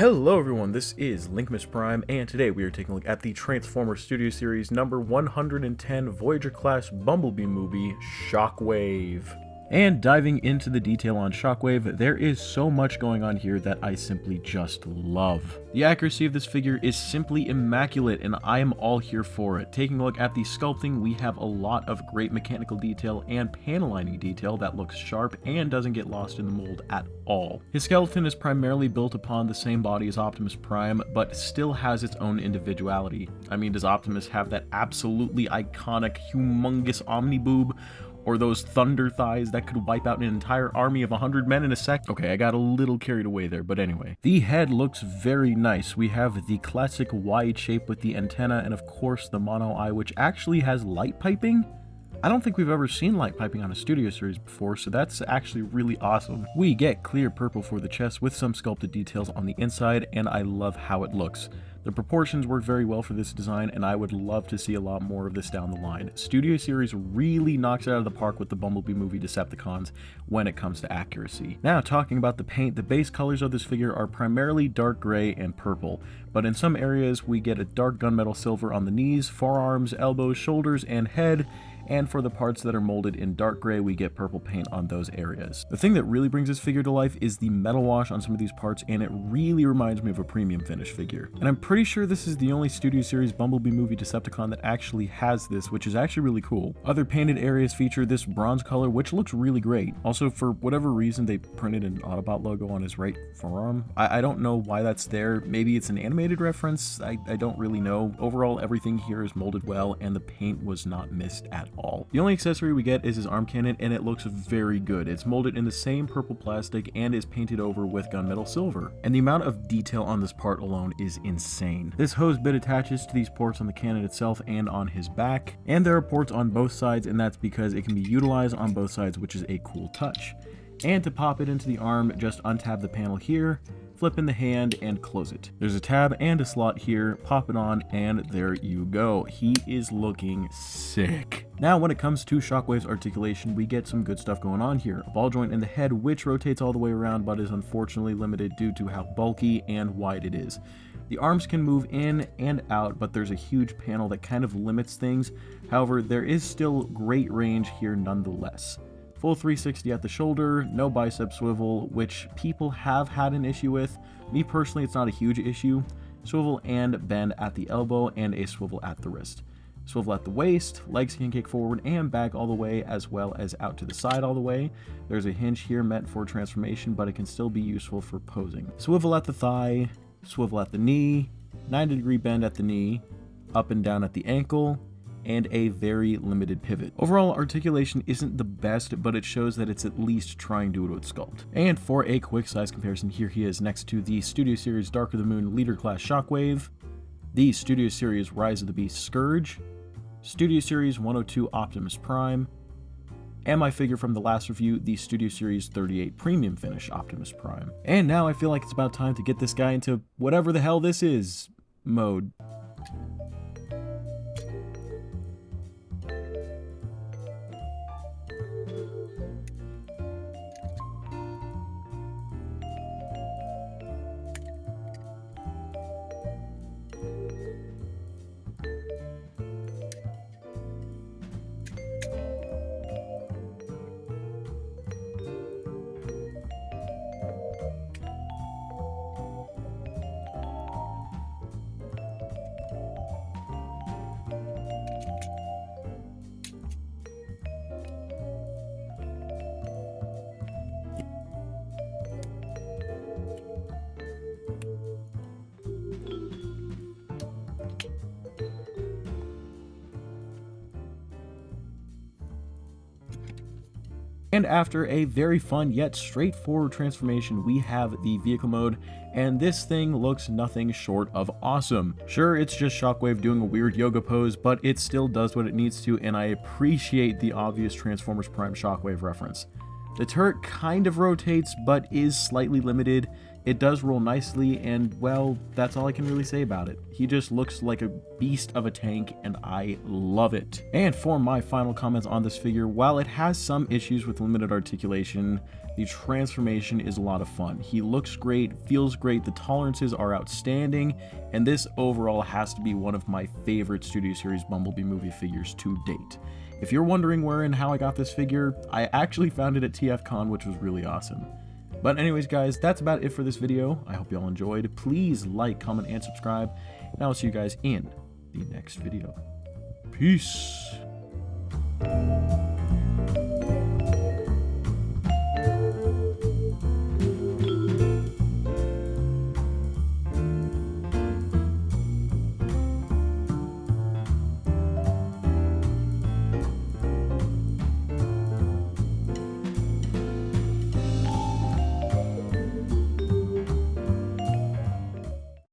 Hello everyone, this is Linkmus Prime, and today we are taking a look at the Transformers Studio Series number 110 Voyager-class Bumblebee movie, Shockwave. And diving into the detail on Shockwave, there is so much going on here that I simply just love. The accuracy of this figure is simply immaculate, and I am all here for it. Taking a look at the sculpting, we have a lot of great mechanical detail and panel lining detail that looks sharp and doesn't get lost in the mold at all. His skeleton is primarily built upon the same body as Optimus Prime, but still has its own individuality. I mean, does Optimus have that absolutely iconic, humongous omniboob? Or those thunder thighs that could wipe out an entire army of 100 men in a sec? Okay, I got a little carried away there, but anyway. The head looks very nice. We have the classic wide shape with the antenna, and of course the mono eye, which actually has light piping. I don't think we've ever seen light piping on a Studio Series before, so that's actually really awesome. We get clear purple for the chest with some sculpted details on the inside, and I love how it looks. The proportions work very well for this design, and I would love to see a lot more of this down the line. Studio Series really knocks it out of the park with the Bumblebee movie Decepticons when it comes to accuracy. Now, talking about the paint, the base colors of this figure are primarily dark gray and purple, but in some areas we get a dark gunmetal silver on the knees, forearms, elbows, shoulders, and head, and for the parts that are molded in dark gray, we get purple paint on those areas. The thing that really brings this figure to life is the metal wash on some of these parts, and it really reminds me of a premium finish figure. And I'm pretty sure this is the only Studio Series Bumblebee movie Decepticon that actually has this, which is actually really cool. Other painted areas feature this bronze color, which looks really great. Also, for whatever reason, they printed an Autobot logo on his right forearm. I don't know why that's there. Maybe it's an animated reference. I don't really know. Overall, everything here is molded well, and the paint was not missed at all. The only accessory we get is his arm cannon, and it looks very good. It's molded in the same purple plastic and is painted over with gunmetal silver. And the amount of detail on this part alone is insane. This hose bit attaches to these ports on the cannon itself and on his back, and there are ports on both sides, and that's because it can be utilized on both sides, which is a cool touch. And to pop it into the arm, just untab the panel here, flip in the hand, and close it. There's a tab and a slot here, pop it on, and there you go. He is looking sick. Now, when it comes to Shockwave's articulation, we get some good stuff going on here. A ball joint in the head, which rotates all the way around, but is unfortunately limited due to how bulky and wide it is. The arms can move in and out, but there's a huge panel that kind of limits things. However, there is still great range here nonetheless. Full 360 at the shoulder, no bicep swivel, which people have had an issue with. Me personally, it's not a huge issue. Swivel and bend at the elbow, and a swivel at the wrist. Swivel at the waist, legs can kick forward and back all the way, as well as out to the side all the way. There's a hinge here meant for transformation, but it can still be useful for posing. Swivel at the thigh, swivel at the knee, 90-degree bend at the knee, up and down at the ankle, and a very limited pivot. Overall, articulation isn't the best, but it shows that it's at least trying to do its sculpt. And for a quick size comparison, here he is next to the Studio Series Dark of the Moon Leader Class Shockwave, the Studio Series Rise of the Beast Scourge, Studio Series 102 Optimus Prime, and my figure from the last review, the Studio Series 38 Premium Finish Optimus Prime. And now I feel like it's about time to get this guy into whatever the hell this is mode. And after a very fun yet straightforward transformation, we have the vehicle mode, and this thing looks nothing short of awesome. Sure, it's just Shockwave doing a weird yoga pose, but it still does what it needs to, and I appreciate the obvious Transformers Prime Shockwave reference. The turret kind of rotates, but is slightly limited. It does roll nicely, and well, that's all I can really say about it. He just looks like a beast of a tank, and I love it. And for my final comments on this figure, while it has some issues with limited articulation, the transformation is a lot of fun. He looks great, feels great, the tolerances are outstanding, and this overall has to be one of my favorite Studio Series Bumblebee movie figures to date. If you're wondering where and how I got this figure, I actually found it at TFCon, which was really awesome. But anyways, guys, that's about it for this video. I hope you all enjoyed. Please like, comment, and subscribe, and I will see you guys in the next video. Peace!